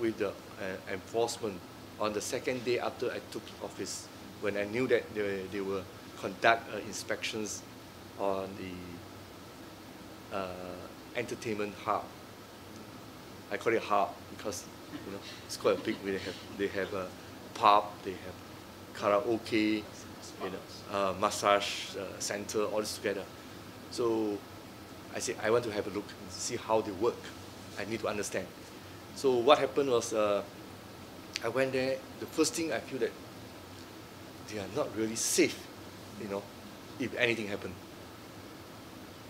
with the enforcement on the second day after I took office, when I knew that they will conduct inspections on the entertainment hub. I call it hub because it's quite big. They have a pub, they have karaoke, massage center, all this together. So I said I want to have a look and see how they work. I need to understand. So what happened was I went there. The first thing I feel that they are not really safe, if anything happened.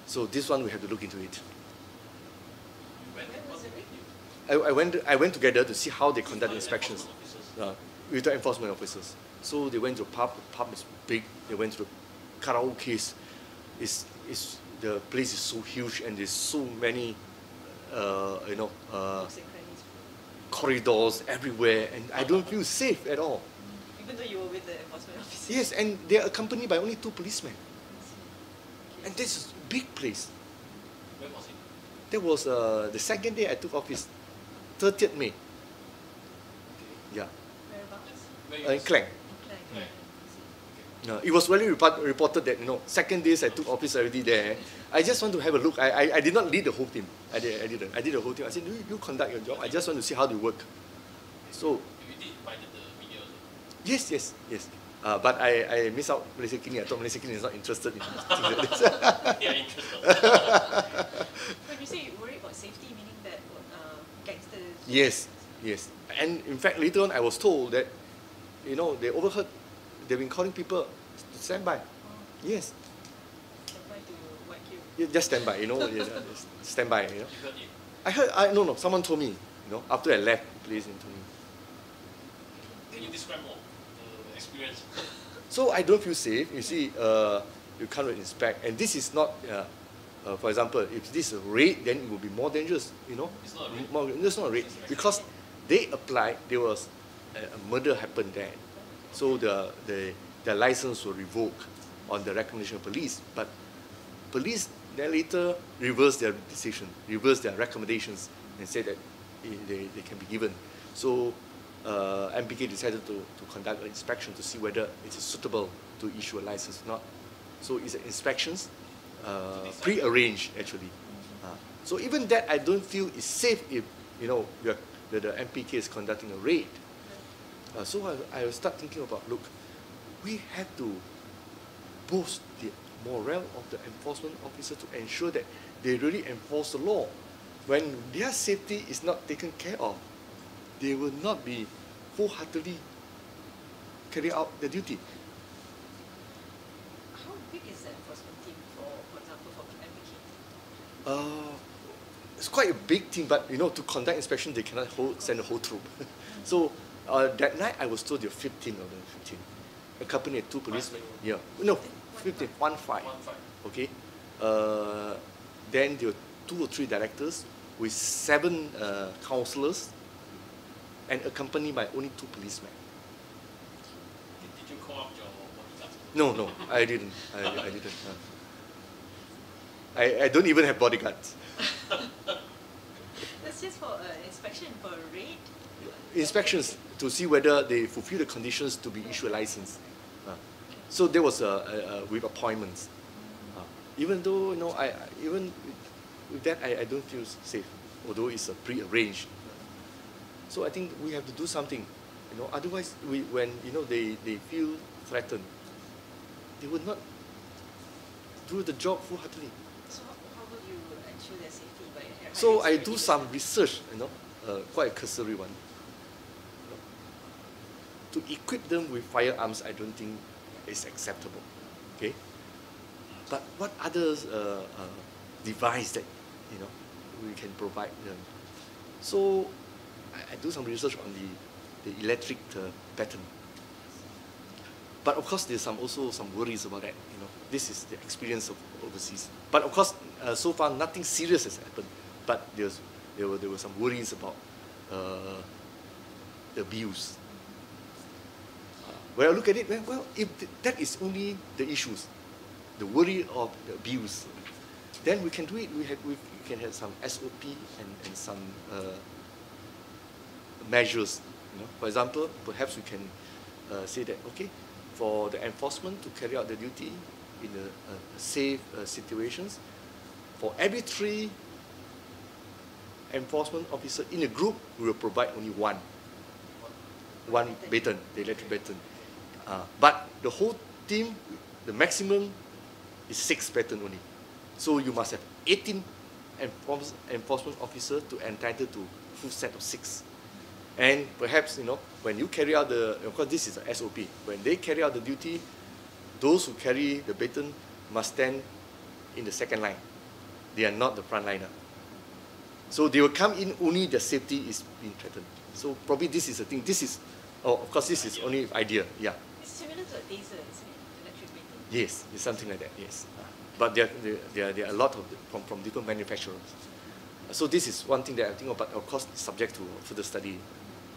So this one we have to look into it. I went together to see how they conduct inspections with the enforcement officers. So they went to a pub. The pub is big. They went to the karaoke. The place is so huge and there's so many, corridors everywhere, and I don't feel safe at all. Even though you were with the enforcement officers? Yes, and they are accompanied by only 2 policemen. And this is a big place. Where was it? That was the second day I took office, 30th May. Yeah. Whereabouts? In Klang. It was really reported that, second days I took office already there. I just want to have a look. I did not lead the whole team. I didn't. I did the whole team. I said, you conduct your job. I just want to see how they work. So. You did invite the media also? Yes. But I missed out Malaysiakini. I thought Malaysiakini is not interested in things like this. Yeah, interested. When you say you worry about safety, meaning that gangsters? Yes. And in fact, later on, I was told that, they overheard. They've been calling people to stand by. Oh. Yes. Stand by to whack you? Yeah, just stand by, stand by, You heard it? I heard, no, someone told me, after I left the place and told me. Can you describe more the experience? So I don't feel safe. You see, you can't really inspect. And this is not, for example, if this is a raid, then it will be more dangerous, It's not a raid. It's not a raid. Because they applied, there was a murder happened there. So their license was revoked on the recommendation of police. But police then later reversed their decision, reversed their recommendations, and said that they can be given. So MPK decided to conduct an inspection to see whether it is suitable to issue a license or not. So it's inspections, pre-arranged actually. So even that I don't feel is safe if the MPK is conducting a raid. So I will start thinking about, look, we have to boost the morale of the enforcement officer to ensure that they really enforce the law. When their safety is not taken care of, they will not be full-heartedly carry out their duty. How big is the enforcement team, for example, for MPK? It's quite a big team, but to conduct inspection, they cannot send a whole troop. So that night, I was told there were 15 of them, 15. Accompanied 2 policemen. Yeah, no, 15, 1-5. Okay. Then there were 2 or 3 directors with 7 councillors, and accompanied by only 2 policemen. Did you call up your bodyguards? No, I didn't. I didn't. I don't even have bodyguards. That's just for inspection, for a raid? Inspections to see whether they fulfill the conditions to be issued a license. So there was with appointments. Even though even with that I don't feel safe, although it's pre-arranged. So I think we have to do something. Otherwise when they feel threatened, they would not do the job full-heartedly. So how will you ensure their safety by having So I security do some personnel? research, quite a cursory one. To equip them with firearms, I don't think is acceptable. Okay, but what other device that we can provide them? So I do some research on the electric baton. But of course, there's also some worries about that. This is the experience of overseas. But of course, so far nothing serious has happened. But there were some worries about the abuse. When I look at it, well, if that is only the issues, the worry of the abuse, then we can do it. We can have some SOP and some measures. For example, perhaps we can say that, okay, for the enforcement to carry out the duty in a safe situations, for every 3 enforcement officer in a group, we will provide only one baton, the electric baton. But the whole team, the maximum is 6 baton only. So you must have 18 enforcement officers to entitled to full set of 6. And perhaps, when you carry out of course this is an SOP, when they carry out the duty, those who carry the baton must stand in the second line. They are not the front liner. So they will come in only the safety is being threatened. So probably this is the thing. This is, of course this is only idea, yeah. It's similar to a taser, isn't it? Electric baton. Yes, it's something like that, yes. But there are a lot of from different manufacturers. So this is one thing that I think about, of course, subject to further study.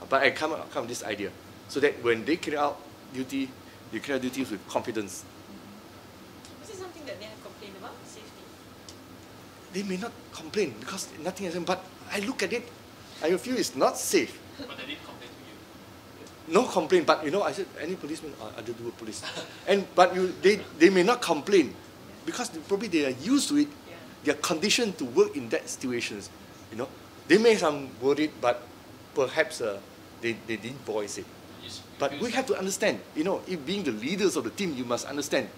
But I come with this idea, so that when they carry out duty, they carry out duties with confidence. Is it something that they have complained about, safety? They may not complain because nothing has happened, but I look at it, I feel it's not safe. But they didn't complain to you. No complaint, but I said, any policeman, I do a police. But they may not complain because probably they are used to it. Yeah. They are conditioned to work in that situations. They may some worried, but perhaps they didn't voice it. But we have to understand, if being the leaders of the team, you must understand,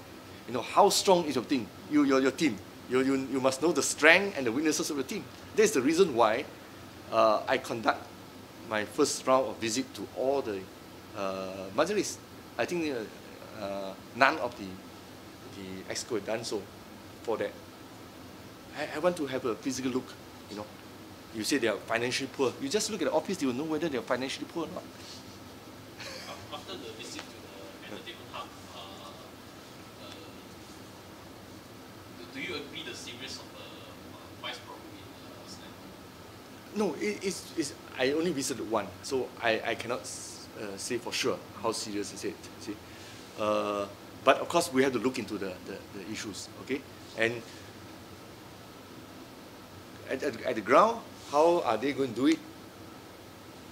how strong is your team, your team. You must know the strength and the weaknesses of the team. That's the reason why I conduct my first round of visit to all the masseurs. I think none of the EXCO had done so for that. I want to have a physical look, You say they are financially poor. You just look at the office, you will know whether they are financially poor or not. After the visit to the entertainment hub, do you agree the seriousness of the vice problem in Selangor? No, I only visited one, so I cannot say for sure how serious is it. See, but of course we have to look into the issues, okay? And at the ground, how are they going to do it?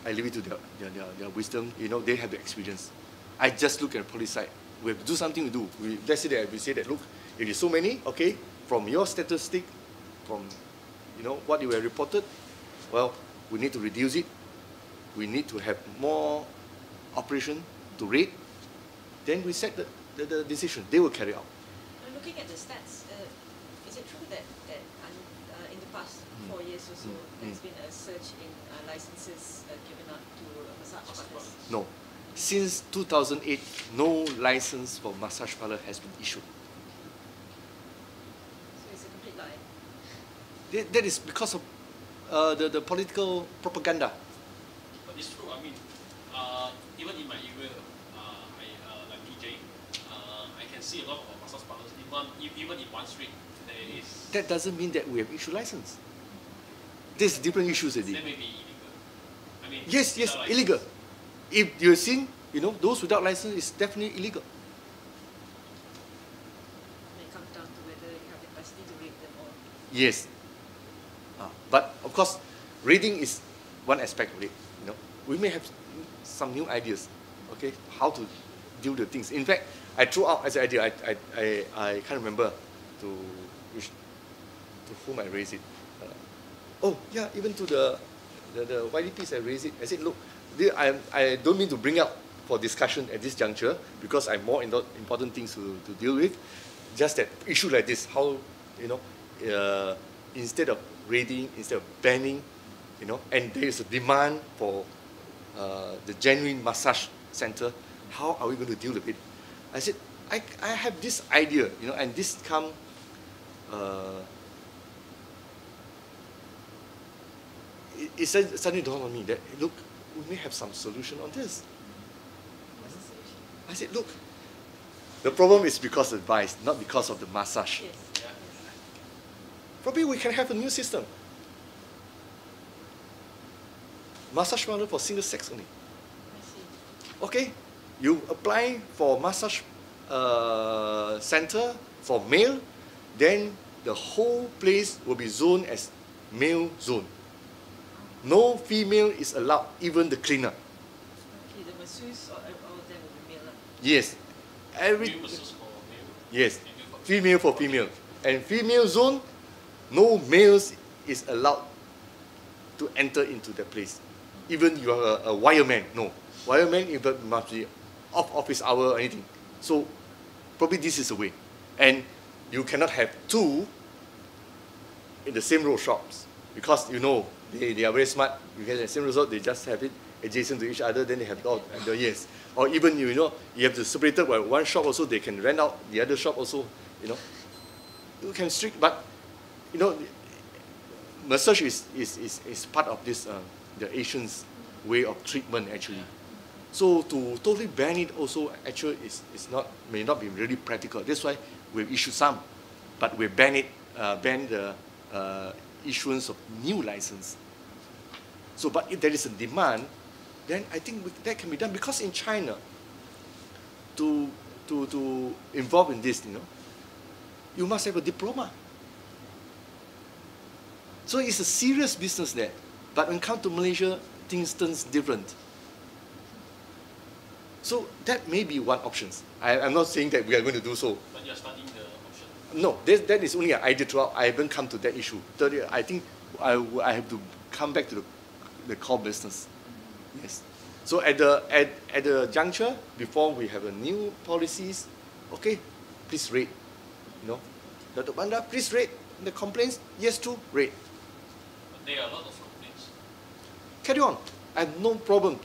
I leave it to their wisdom. They have the experience. I just look at the police side. We have to do something to do. Let's say that we say that, look, if there's so many, okay, from your statistic, from what you have reported, well, we need to reduce it. We need to have more operation to rate. Then we set the decision. They will carry out. Now, looking at the stats, is it true that in the past 4 years or so, there's been a surge in licenses given out to massage parlours? No. Since 2008, no license for massage parlour has been issued. So it's a complete lie. That is because of the political propaganda. But it's true. I mean, even in my area, like PJ, I can see a lot of massage parlours. Even in one street, there is. That doesn't mean that we have issued license. There's different issues already. That may be illegal. I mean, Yes, without license. illegal. If you're seen, those without license is definitely illegal. And it comes down to whether you have the capacity to rate them all. Yes. But of course, rating is one aspect of it. We may have some new ideas, okay, how to deal with things. In fact, I threw out as an idea. I can't remember to whom I raised it. Even to the YDPs I raised it. I said, look, I don't mean to bring up for discussion at this juncture because I have more important things to deal with. Just that issue like this, how instead of raiding, instead of banning, and there is a demand for the genuine massage center, how are we going to deal with it? I said, I have this idea, and this come. It suddenly dawned on me that, look, we may have some solution on this. What's the solution? I said, look, the problem is because of the vice, not because of the massage. Yes. Yeah. Probably we can have a new system. Massage parlour for single sex only. I see. Okay, you apply for massage center for male, then the whole place will be zoned as male zone. no female is allowed, even the cleaner. Okay, the masseurs, all of them will be male. Yes. Male masseurs for male. Yes. Female for Female for female. And female zone, no males is allowed to enter into that place. Even you are a wireman, no. Wireman must be off office hour or anything. So probably this is a way. And you cannot have two in the same row shops, because you know they are very smart. You get the same result, they just have it adjacent to each other, then they have it all. And yes. Or even you know you have to separate it by one shop also, they can rent out the other shop also, you know. You can strict, but you know, massage is part of this the Asians' way of treatment actually. So to totally ban it also actually may not be really practical. That's why we've issued some, but we ban the issuance of new license. So, but if there is a demand, then I think that can be done, because in China, to involve in this, you know, you must have a diploma. So it's a serious business there. But when it comes to Malaysia, things turns different. So that may be one option. I'm not saying that we are going to do so. But you're studying the option. No, that is only an idea throughout. I haven't come to that issue. Thirdly, I think I have to come back to the core business. Yes. So at the juncture, before we have a new policies, okay, please rate. You know, Dr. Banda, please rate the complaints. Yes, true, rate. But there are a lot of complaints. Carry on. I have no problem.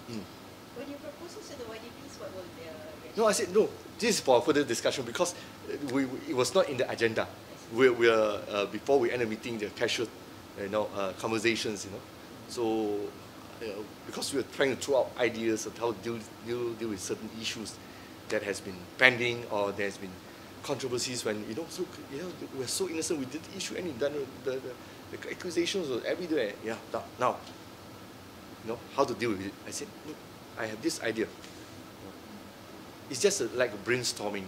When you propose this to the YDPs, what will their reaction? No, I said no. This is for further discussion, because it was not in the agenda. We are before we end the meeting, the casual, conversations, you know. So, because we are trying to throw out ideas of how to deal with certain issues that has been pending, or there has been controversies when we're so innocent, we didn't issue any, the accusations were everywhere. Yeah, now, how to deal with it. I said, look, I have this idea. It's just like a brainstorming.